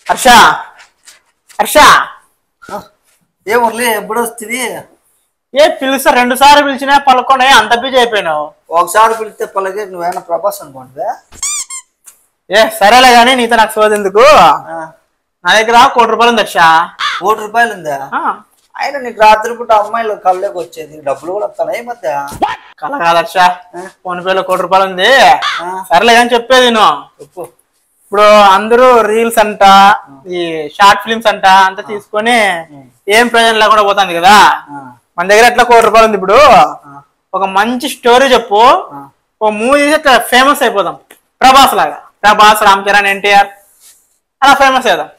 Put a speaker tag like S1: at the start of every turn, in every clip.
S1: హర్ష హర్ష
S2: ఏ మురళి ఎప్పుడు వస్తుంది?
S1: ఏ పిలుస్తా 2 సార్లు పిలిచినా పలకొండ అంత బిజీ అయిపోయినావు.
S2: ఒకసారి పిలిస్తే పలకే నువ్వేనా ప్రభాస్ అనుకోండి.
S1: ఏ సరేలే గానీ నీతో నాకు సోదెందుకు. నా దగ్గర 1 కోటి రూపాయలు ఉంది హర్ష.
S2: 1 కోటి రూపాయలు ఉందా? అయినా నీకు రాత్రి పూట అమ్మాయిలు కళ్ళకి వచ్చేది డబ్బులు కూడా వస్తాయి ఈ మధ్య.
S1: కళ కాదు హర్ష, ఫోన్ పేలో 1 కోటి రూపాయలు ఉంది. సరేలే కానీ చెప్పేది నేను.
S2: చెప్పు.
S1: ఇప్పుడు అందరూ రీల్స్ అంట, ఈ షార్ట్ ఫిలిమ్స్ అంట అంతా తీసుకొని ఏం ప్రయోజనం లేకుండా పోతుంది కదా. మన దగ్గర ఎట్లా 1 కోటి రూపాయలు ఉంది. ఇప్పుడు ఒక మంచి స్టోరీ చెప్పు, ఒక మూవీ చేసి అట్లా ఫేమస్ అయిపోదాం. ప్రభాస్ లాగా, ప్రభాస్, రామ్ చరణ్, ఎన్టీఆర్ అలా ఫేమస్ అయిదాం.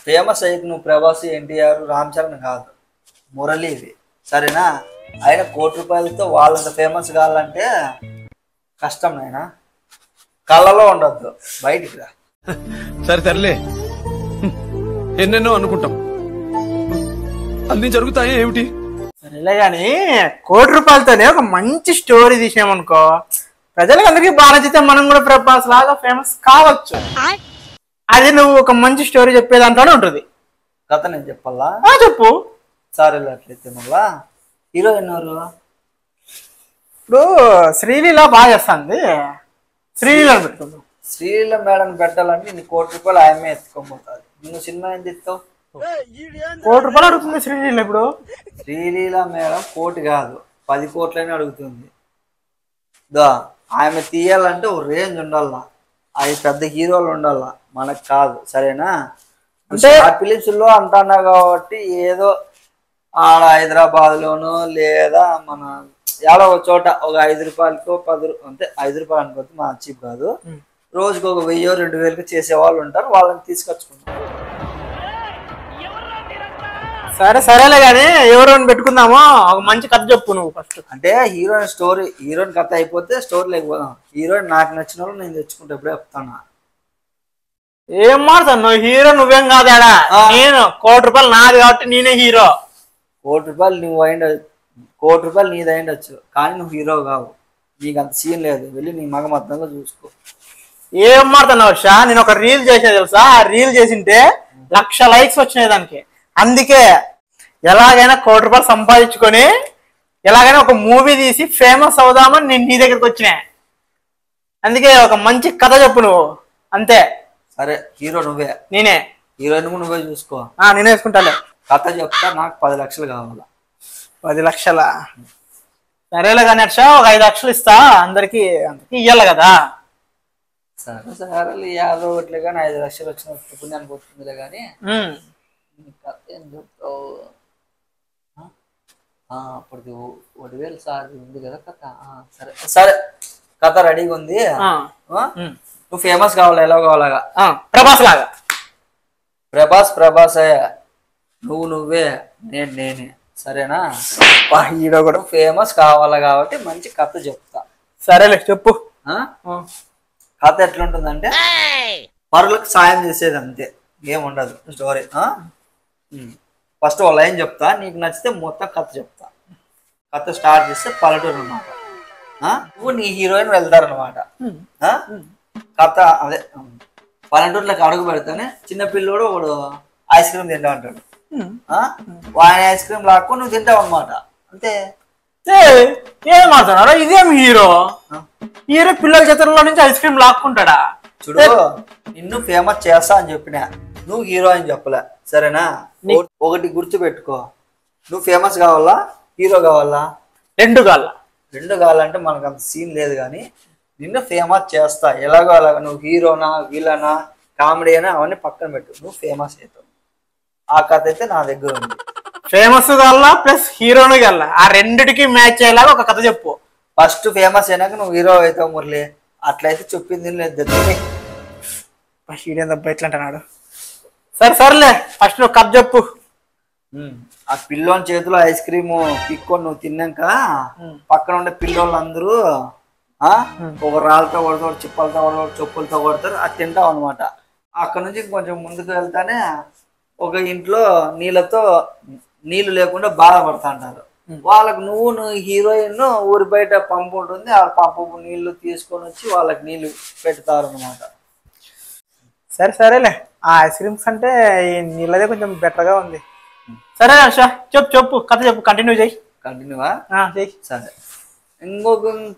S2: ఫేమస్ అయితే నువ్వు ప్రభాస్, ఎన్టీఆర్, రామ్ చరణ్ కాదు, మురళి ఇది సరేనా? ఆయన 1 కోటి రూపాయలతో వాళ్ళంత ఫేమస్ కావాలంటే కష్టం నాయనా. కళ్ళలో ఉండొద్దు, బయటికి రా.
S3: సరే తరలే, ఎన్నెన్నో అనుకుంటాం, అన్ని జరుగుతాయి ఏమిటి?
S1: సరేలే గాని 1 కోటి రూపాయలతోనే ఒక మంచి స్టోరీ తీసామనుకో, ప్రజలకు అందరికీ బాగా నచ్చితే మనం కూడా ప్రభాస్ లాగా ఫేమస్ కావచ్చు. అది నువ్వు ఒక మంచి స్టోరీ చెప్పేదాంట్లోనే ఉంటుంది.
S2: కథ నేను చెప్పాలా?
S1: చెప్పు.
S2: సరే అట్లయితే మళ్ళా హీరోయిన్ ఎవరు?
S1: ఇప్పుడు శ్రీలీల బాగా చేస్తుంది, శ్రీలీల పెట్టుకుందాం.
S2: శ్రీలీల మేడం పెట్టాలంటే నీ 1 కోటి రూపాయలు ఆయమే ఎత్తుకోబోతుంది. నువ్వు సినిమా ఏం తెస్తావు?
S1: 1 కోటి రూపాయలు అడుగుతుంది శ్రీలీల. ఇప్పుడు
S2: శ్రీలీల మేడం 1 కోటి కాదు 10 కోట్లనే అడుగుతుంది. దా ఆమె తీయాలంటే ఒక రేంజ్ ఉండాల, అవి పెద్ద హీరోలు ఉండాల, మనకు కాదు సరేనా? అంటే ఫిలిమ్స్ లో అంటున్నా కాబట్టి ఏదో ఆడ హైదరాబాద్ లోనో లేదా మన ఏడో ఒక చోట ఒక 5 రూపాయలకో 10 అంటే 5 రూపాయలు అనుకోవచ్చు, మా చీప్ కాదు, రోజుకు ఒక 1000-2000 చేసే వాళ్ళు ఉంటారు, వాళ్ళని తీసుకొచ్చుకుంటారు.
S1: సరేలే కానీ ఎవరైనా పెట్టుకుందామో ఒక మంచి కథ చెప్పు నువ్వు ఫస్ట్.
S2: అంటే హీరోయిన్ స్టోరీ, హీరోయిన్ కథ అయిపోతే స్టోరీ లేకపోదాం. హీరోయిన్ నాకు నచ్చిన వాళ్ళు నేను తెచ్చుకుంటే ఎప్పుడే చెప్తాను.
S1: ఏం మాట్లాడు నువ్వు? హీరో నువ్వేం కాదాడా, నేను 1 కోటి రూపాయలు నాది కాబట్టి నేనే హీరో.
S2: 1 కోటి రూపాయలు నువ్వు అయిండొచ్చు, 1 కోటి రూపాయలు నీది అయిండొచ్చు, కానీ నువ్వు హీరో కావు, నీకు అంత సీన్ లేదు. వెళ్ళి నీ మగమత్తంగా చూసుకో.
S1: ఏం మాట్లాడుతున్నావు హర్ష? నేను ఒక రీల్ చేసేది తెలుసా, ఆ రీల్ చేసింటే 1,00,000 లైక్స్ వచ్చినాయి దానికి. అందుకే ఎలాగైనా 1 కోటి రూపాయలు సంపాదించుకొని ఎలాగైనా ఒక మూవీ తీసి ఫేమస్ అవుదామని నేను నీ దగ్గరికి వచ్చినా. అందుకే ఒక మంచి కథ చెప్పు నువ్వు, అంతే.
S2: సరే హీరో నువ్వే,
S1: నేనే
S2: హీరోయిన్ నువ్వే చూసుకో.
S1: నేనే వేసుకుంటాలే.
S2: కథ చెప్తా, నాకు 10 లక్షలు కావాలా.
S1: 10 లక్షలా? సరేలే కానీ హర్ష, ఒక 5 లక్షలు ఇస్తా, అందరికి ఇయ్యాలి కదా.
S2: సరే 50 ఒకట్లే కానీ 5 లక్షలు వచ్చిన పుణ్యానికి వస్తుందిలే కానీ కథ ఏం చెప్తావు? అప్పటికి 1,000 సార్ ఉంది కదా కథ. సరే సరే కథ రెడీగా ఉంది. నువ్వు ఫేమస్ కావాలా, ఎలా కావాలాగా?
S1: ప్రభాస్ లాగా.
S2: ప్రభాసే, నువ్వే, నేనే సరేనా?
S1: హీరో కూడా
S2: ఫేమస్ కావాలా కాబట్టి మంచి కథ చెప్తా.
S1: సరేలే చెప్పు.
S2: కథ ఎట్లుంటుందంటే పరులకు సాయం చేసేది, అంతే, ఏముండదు స్టోరీ. ఫస్ట్ ఒక లైన్ చెప్తా, నీకు నచ్చితే మొత్తం కథ చెప్తా. కథ స్టార్ట్ చేస్తే పల్లెటూరు అనమాట, నువ్వు నీ హీరోయిన్ వెళ్తారనమాట. కథ అదే పల్లెటూరులోకి అడుగు పెడితేనే చిన్న పిల్లోడు ఒకడు ఐస్ క్రీమ్ తింటా అంటాడు. వాని ఐస్ క్రీమ్ లాక్కొని నువ్వు తింటావు అనమాట, అంతే.
S1: ఏం మాట్లాడారా? ఇదేం హీరో? హీరో పిల్లల చేతుల్లో నుంచి ఐస్ క్రీమ్ లాక్కుంటాడా?
S2: చూడు, నిన్ను ఫేమస్ చేస్తా అని చెప్పినా, నువ్వు హీరో అని చెప్పలే సరేనా? ఒకటి గుర్తు పెట్టుకో, నువ్వు ఫేమస్ కావాలా, హీరో కావాలా?
S1: 2
S2: కావాలంటే మనకు అంత సీన్ లేదు, కానీ నిన్ను ఫేమస్ చేస్తా. ఎలాగో అలాగా, నువ్వు హీరోనా, విలనా, కామెడీ అయినా అవన్నీ పక్కన పెట్టు, నువ్వు ఫేమస్ అవుతావు. ఆ కథ అయితే నా దగ్గర ఉంది.
S1: ఫేమస్ కావాలా ప్లస్ హీరోను కావాలా, ఆ రెండిటికి మ్యాచ్ అయ్యేలాగా ఒక కథ చెప్పు.
S2: ఫస్ట్ ఫేమస్ అయినాక నువ్వు హీరో అవుతావు మురళి, అట్లయితే చెప్పింది లేదు.
S1: ఎట్లా అంటున్నాడు? సరేలే, ఫస్ట్ నువ్వు కథ చెప్పు.
S2: ఆ పిల్లోని చేతిలో ఐస్ క్రీమ్ పిక్కొని నువ్వు తిన్నాక పక్కన ఉండే పిల్లోళ్ళు అందరూ ఒక రాళ్ళతో కొడతారు, చిప్పలతో కొడతారు, చెప్పులతో కొడతారు, అది తింటావు అనమాట. అక్కడ నుంచి కొంచెం ముందుకు వెళ్తానే ఒక ఇంట్లో నీళ్ళు లేకుండా బాధపడతా అంటారు. వాళ్ళకు నువ్వు హీరోయిన్ ఊరి బయట పంపు ఉంటుంది, ఆ పంపు నీళ్లు తీసుకొని వచ్చి వాళ్ళకి నీళ్లు పెడతారు అనమాట.
S1: సరే సరేలే ఆ ఐస్ క్రీమ్స్ అంటే ఈ నీళ్ళదే కొంచెం బెటర్ గా ఉంది. సరే హర్ష చెప్పు కథ చెప్పు, కంటిన్యూ చేయి.
S2: కంటిన్యూవా?
S1: చెయ్యి.
S2: సరే,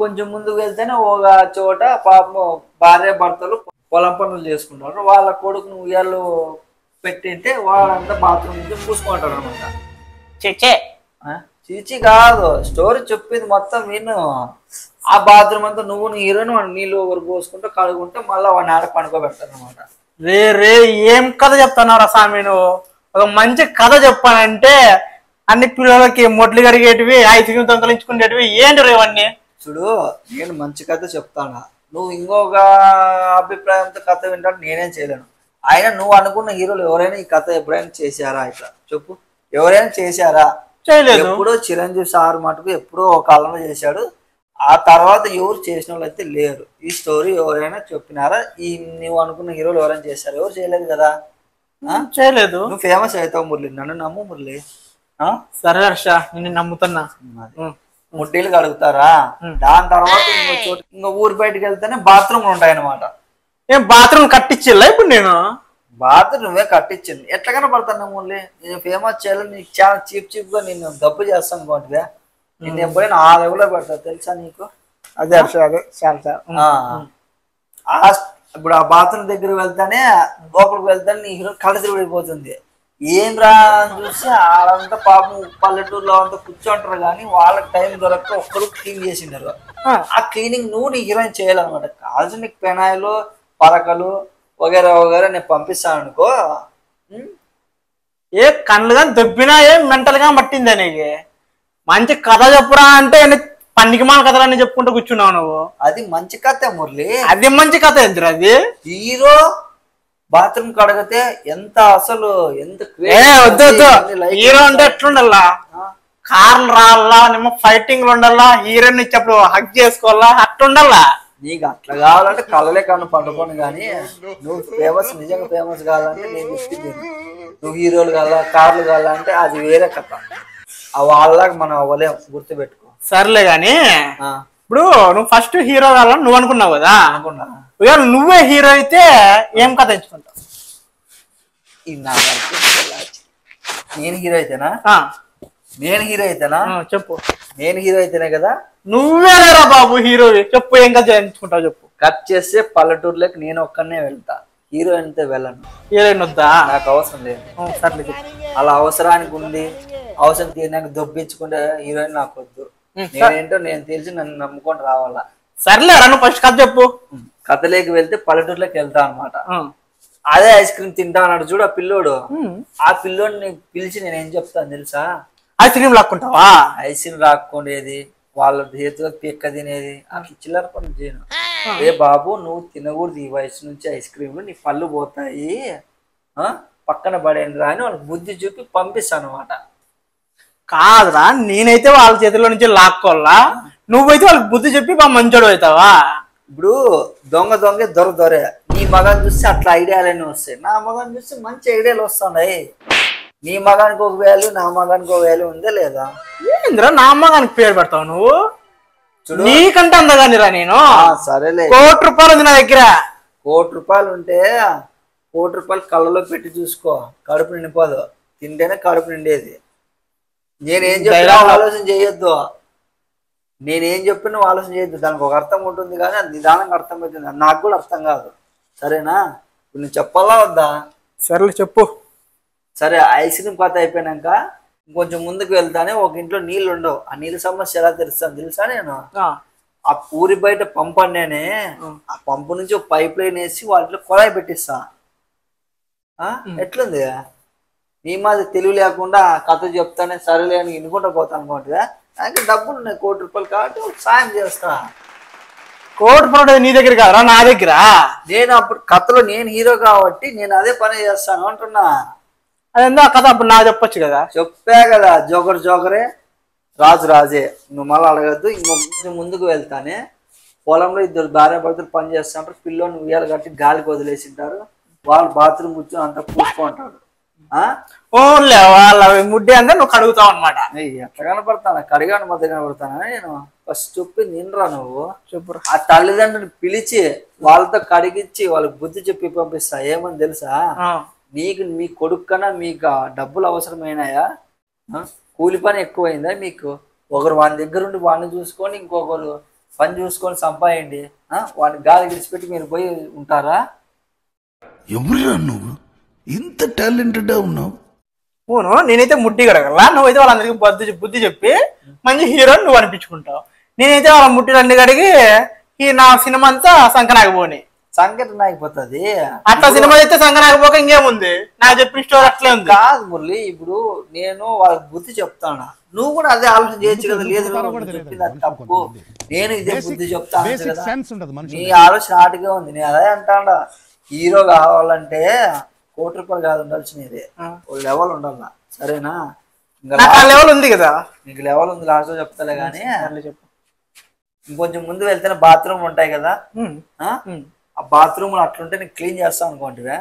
S2: కొంచెం ముందుకు వెళ్తేనే ఒక చోట పాపం భార్య భర్తలు పొలం పనులు చేసుకుంటారు. వాళ్ళ కొడుకును ఉయ్యాలు పెట్టింటే వాళ్ళంతా బాత్రూమ్ నుంచి పూసుకుంటారు అనమాట.
S1: చే
S2: చీచి కాదు, స్టోరీ చెప్పింది మొత్తం విను. ఆ బాత్రూమ్ అంతా నువ్వు నీ హీరోని వాడు నీళ్ళు ఒకరు పోసుకుంటూ కడుగుంటే మళ్ళీ వాడిని ఆడ పడుకోబెడతారు అనమాట.
S1: రే ఏం కథ చెప్తున్నారా స్వామి నువ్వు? ఒక మంచి కథ చెప్పానంటే అన్ని పిల్లలకి మొట్లు కడిగేటివి, ఐస్ క్రీమ్ తొంకలించుకునేటివి ఏంటి రేవన్నీ?
S2: చూడు, నేను మంచి కథ చెప్తాను, నువ్వు ఇంకొక అభిప్రాయంతో కథ వింటాను నేనేం చేయలేను. అయినా నువ్వు అనుకున్న హీరోలు ఎవరైనా ఈ కథ ఎప్పుడైనా చేశారా? ఇట్లా చెప్పు, ఎవరైనా చేశారా?
S1: చేయలేదు.
S2: ఎప్పుడో చిరంజీవి సార్ మటుకు ఎప్పుడో ఒక కాలంలో చేశాడు. ఆ తర్వాత ఎవరు చేసిన వాళ్ళు అయితే లేరు. ఈ స్టోరీ ఎవరైనా చెప్పినారా? ఈ నువ్వు అనుకున్న హీరోలు ఎవరైనా చేశారు? ఎవరు చేయలేదు కదా.
S1: చేయలేదు.
S2: నువ్వు ఫేమస్ అవుతావు మురళి, నన్ను నమ్ము మురళి.
S1: సరే హర్ష, నేను నమ్ముతున్నా.
S2: ముడ్డీలు కడుగుతారా? దాని తర్వాత ఇంకో ఊరి బయటకు వెళ్తేనే బాత్రూమ్లు ఉంటాయి అన్నమాట.
S1: ఏం బాత్రూమ్ కట్టించిల్లా ఇప్పుడు? నేను
S2: బాత్రూమ్ నువ్వే కట్టించింది. ఎట్లా కనపడతాను మురళి? నేను ఫేమస్ చేయాలి, నీకు చాలా చీప్ గా నేను డబ్బు చేస్తాను అనుకోంటివే. నేను ఎప్పుడైనా ఆ లెవెల్లో పెడతా తెలుసా నీకు?
S1: అదే హర్ష, అదే చాలా.
S2: ఇప్పుడు ఆ బాత్రూమ్ దగ్గర వెళ్తానే లోపలికి వెళ్తానే నీ హీరో కళ్ళ తిరిగిపోతుంది. ఏం రా చూసి ఆడంతా పాపం పల్లెటూరులో అంతా కూర్చోంటారు కానీ వాళ్ళకి టైం దొరక్క ఒక్కరు క్లీన్ చేసిండారు. ఆ క్లీనింగ్ నువ్వు నీ హీరోయిన్ చేయాలన్నమాట. కాదు నీకు పెనాయిలు పలకలు వగేరా వగేరా నేను పంపిస్తాను అనుకో.
S1: ఏ కళ్ళు కానీ దొబ్బినా ఏం మెంటల్ గా పట్టిందా నీకు? మంచి కథ చెప్పురా అంటే పనికి మాల కథలన్నీ చెప్పుకుంటూ కూర్చున్నావు నువ్వు.
S2: అది మంచి కథ మురళి.
S1: అది మంచి కథ ఎందుకు? అది
S2: హీరో బాత్రూమ్ కడిగితే ఎంత అసలు ఎంత
S1: వద్దు హీరో అంటే ఎట్లుండాలా? కార్లు రావాలా, నిమ్మ ఫైటింగ్లు ఉండాలా, హీరోయిన్ ఇచ్చేప్పుడు హక్ చేసుకోవాలా, అట్లుండాలా?
S2: నీకు అట్లా కావాలంటే కళ్ళలే కన్ను పండుకోను కానీ నువ్వు ఫేమస్ నిజంగా ఫేమస్ కావాలంటే నేను చెప్పింది నువ్వు హీరోలు కావాలా కార్లు కావాలంటే అది వేరే కథ. ఆ వాళ్ళకి మనం అవ్వలేం, గుర్తుపెట్టుకో.
S1: సర్లే గాని ఇప్పుడు నువ్వు ఫస్ట్ హీరో కావాలని నువ్వు అనుకున్నావు కదా.
S2: అనుకున్నా.
S1: నువ్వే హీరో అయితే ఏం కథ ఎంచుకుంటావు?
S2: నేను హీరో అయితేనా? నేను హీరో అయితేనా?
S1: చెప్పు.
S2: నేను హీరో అయితేనే కదా.
S1: నువ్వే లేరా బాబు హీరో, చెప్పు ఏం కథ ఎంచుకుంటావు చెప్పు.
S2: కట్ చేస్తే పల్లెటూరులోకి నేను ఒక్కనే వెళ్తా, హీరోయిన్ అయితే వెళ్ళను.
S1: హీరోయిన్ వద్దా?
S2: నాకు అవసరం లేదు.
S1: సర్లే.
S2: అలా అవసరానికి ఉండి అవసరం తీయడానికి దొబ్బించుకుంటే హీరోయిన్ నాకు వద్దు. నేనేంటో నేను తెలిసి నన్ను నమ్ముకొని రావాలా.
S1: సర్లే నువ్వు ఫస్ట్ కథ చెప్పు.
S2: కథలోకి వెళ్తే పల్లెటూరులోకి వెళ్తా అనమాట. అదే ఐస్ క్రీమ్ తింటా అన్నాడు చూడు ఆ పిల్లోడు. ఆ పిల్లోడిని పిలిచి నేను ఏం చెప్తాను తెలుసా?
S1: ఐస్ క్రీమ్ లాక్కుంటావా?
S2: ఐస్ క్రీమ్ రాక్కుండేది, వాళ్ళ చేతిలో పిక్క తినేది, అట్లా చిల్లర పనులు చేయను. ఏ బాబు నువ్వు తినకూడదు ఈ వయసు నుంచి ఐస్ క్రీమ్, నీ పళ్ళు పోతాయి, పక్కన పడేయండి రా అని వాళ్ళకి బుద్ధి చూపి పంపిస్తాను అనమాట.
S1: కాదురా, నేనైతే వాళ్ళ చేతిలో నుంచి లాక్కోవాలా, నువ్వైతే వాళ్ళకి బుద్ధి చెప్పి మా మంచోడు అవుతావా?
S2: ఇప్పుడు దొంగ దొంగ దొరే నీ మగాన్ని చూస్తే అట్లా ఐడియాలన్నీ వస్తాయి, నా మగాన్ని చూస్తే మంచి ఐడియాలు వస్తున్నాయి. నీ మగానికి ఒక వాల్యూ నా మగానికి ఒక వాల్యూ ఉందా లేదా?
S1: ఏంద్రా నా మగానికి పేరు పెడతావు నువ్వు? నీకంటే అందగానిరా నేను.
S2: సరేలే,
S1: ₹1,00,00,000 ఉంది నా దగ్గర.
S2: ₹1,00,00,000 ఉంటే ₹1,00,00,000 కళ్ళలో పెట్టి చూసుకో, కడుపు నిండిపోదు. తింటేనే కడుపు నిండేది. నేనేం చెప్పినా ఆలోచన చేయొద్దు, నేనేం చెప్పినా ఆలోచన చేయొద్దు. దానికి ఒక అర్థం ఉంటుంది కానీ అది నిదానంగా అర్థమవుతుంది. నాకు కూడా అర్థం కాదు. సరేనా? ఇప్పుడు నేను చెప్పాలా వద్దా?
S1: సరేలే చెప్పు.
S2: సరే, ఐస్ క్రీమ్ కథ అయిపోయినాక ఇంకొంచెం ముందుకు వెళ్తానే ఒక ఇంట్లో నీళ్ళు ఉండవు. ఆ నీళ్ళ సమస్య ఎలా తెలుస్తాను తెలుసా? నేను ఆ ఊరి బయట పంప్ అన్నానే, ఆ పంపు నుంచి ఒక పైప్ లైన్ వేసి వాటిలో కొలాయి పెట్టిస్తా. ఎట్లుంది? నీ మాది తెలివి లేకుండా కథ చెప్తానే సరేలే అని ఇనుకుంటా పోతాను అనుకోండి. నాకు డబ్బులు ఉన్నాయి ₹1,00,00,000 కాబట్టి సాయం చేస్తా.
S1: ₹1,00,00,000 నీ దగ్గర కాదురా, నా దగ్గర.
S2: నేను అప్పుడు కథలో నేను హీరో కాబట్టి నేను అదే పని చేస్తాను అంటున్నా.
S1: అదేందో ఆ కథ అప్పుడు నాకు చెప్పొచ్చు కదా.
S2: చెప్పా కదా, జోకరే రాజు రాజే. నువ్వు మళ్ళీ అడగద్దు. ఇంకొంచెం ముందుకు వెళ్తానే పొలంలో 2 భార్య భర్తలు పని చేస్తుంటారు. పిల్లోని ఉయ్యాలు కట్టి గాలికి వదిలేసింటారు. వాళ్ళు బాత్రూమ్ కూర్చొని అంతా పూసుకుంటారు.
S1: ఓన్లే వాళ్ళ ముడ్డి అంతా నువ్వు కడుగుతావు అనమాట.
S2: ఎట్లా కనపడతాను, కడిగాను మధ్య కనపడతానా నేను? ఫస్ట్ చెప్పి నిన్రా నువ్వు చెప్పు. ఆ తల్లిదండ్రుని పిలిచి వాళ్ళతో కడిగించి వాళ్ళకి బుద్ధి చెప్పి పంపిస్తా. ఏమని తెలుసా, నీకు మీ కొడుకు కన్నా మీకు డబ్బులు అవసరమైనాయా? కూలి పని ఎక్కువైందా మీకు? ఒకరు వాని దగ్గర ఉండి వాడిని చూసుకొని ఇంకొకరు పని చూసుకొని సంపాదిండి. వాడిని గాలి విడిచిపెట్టి మీరు పోయి ఉంటారా?
S4: ఎవరురా నువ్వు ఇంత టాలెంటెడ్ ఉన్నావు?
S1: అవును, నేనైతే ముడ్డి కడగల, నువ్వైతే వాళ్ళందరికీ బుద్ధి చెప్పి మంచి హీరో నువ్వు అనిపించుకుంటావు. నేనైతే వాళ్ళ ముట్టిలు అన్ని కడిగి నా సినిమా అంతా సంకనాకపోని
S2: సంకటన అయిపోతుంది.
S1: అట్లా సినిమా అయితే సంకనాకపోక ఇంకేముంది, నాకు చెప్పిన స్టోరీ అట్లే ఉంది.
S2: కాదు మురళి, ఇప్పుడు నేను వాళ్ళకి బుద్ధి చెప్తానా, నువ్వు కూడా అదే ఆలోచన చేయొచ్చు కదా. లేదు చెప్పింది అది తప్పు, నేను ఇదే బుద్ధి చెప్తాను కదా. నీ ఆలోచన ఆటగా ఉంది. నేను అదే అంటాడా, హీరో కావాలంటే ₹1,00,00,000 కాదు ఉండాల్సినది, ఒక లెవెల్ ఉండాల. సరేనా?
S1: ఇంకా లెవెల్ ఉంది కదా.
S2: నీకు లెవెల్ ఉంది, లాస్ట్ లో చెప్తాలే కానీ చెప్పు. ఇంకొంచెం ముందు వెళ్తేనే బాత్రూమ్ ఉంటాయి కదా, ఆ బాత్రూమ్ అట్లుంటే నీకు క్లీన్ చేస్తాను అనుకోంటివే.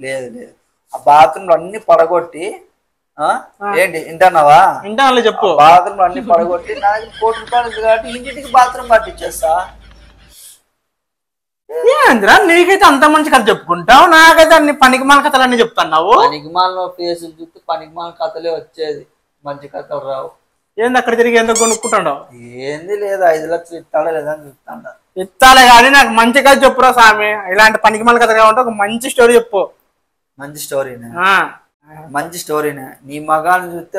S2: లేదు లేదు, ఆ బాత్రూమ్ అన్ని పడగొట్టి ఏంటి వింటున్నావా?
S1: వింటాను చెప్పు.
S2: బాత్రూమ్ అన్ని పడగొట్టి నాకు ₹1,00,00,000 ఉంది కాబట్టి ఇంటికి బాత్రూమ్ కట్టించేస్తా.
S1: ఏంద్రా నీకైతే అంత మంచి కథ చెప్పుకుంటావు, నాకైతే అన్ని పనికిమాల కథలు అన్ని చెప్తున్నావు.
S2: పనికిమాల ఫేసులు చూస్తే పనికిమాల కథలే వచ్చేది, మంచి కథలు రావు.
S1: ఏంది అక్కడ తిరిగి ఎందుకు కొనుక్కుంటావు?
S2: ఏంది లేదు, 5 లక్షలు ఇస్తాడా లేదా అని చెప్తాడా.
S1: ఇస్తాలే కానీ నాకు మంచి కథ చెప్పురా స్వామి. ఇలాంటి పనికిమాల కథ కావాలంటే ఒక మంచి స్టోరీ చెప్పు.
S2: మంచి స్టోరీనే, మంచి స్టోరీనే. నీ మగాన్ని చూస్తే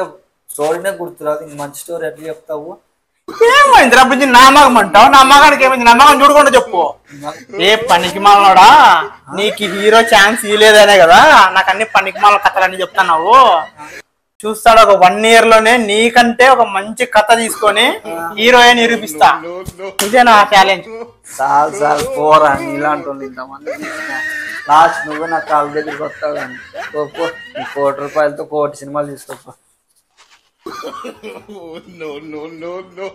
S2: స్టోరీనే గుర్తురాదు, ఇంక మంచి స్టోరీ ఎట్లా చెప్తావు?
S1: ఏమైంది రబ్బుజీ నా మగం అంటావు? నా మగానికి ఏమైంది? నా మగం చూడకుండా చెప్పు. ఏ పనికిమాలనోడా, నీకు హీరో ఛాన్స్ ఇవ్వలేదనే కదా నాకు అన్ని పనికిమాల కథలన్నీ చెప్తున్నావు. చూస్తాడు ఒక 1 year లోనే నీకంటే ఒక మంచి కథ తీసుకొని హీరోయే నిరూపిస్తా. ఇదే నా ఛాలెంజ్.
S2: చాలు చాలు పోరా, ఇలాంటి వాళ్ళు ఇంతమంది లాస్ట్ నువ్వు నా కాళ్ళ దగ్గరికి వస్తావు కానీ ₹1,00,00,000తో 1,00,00,000 సినిమాలు తీసుకోపో.
S4: No, no, no, no.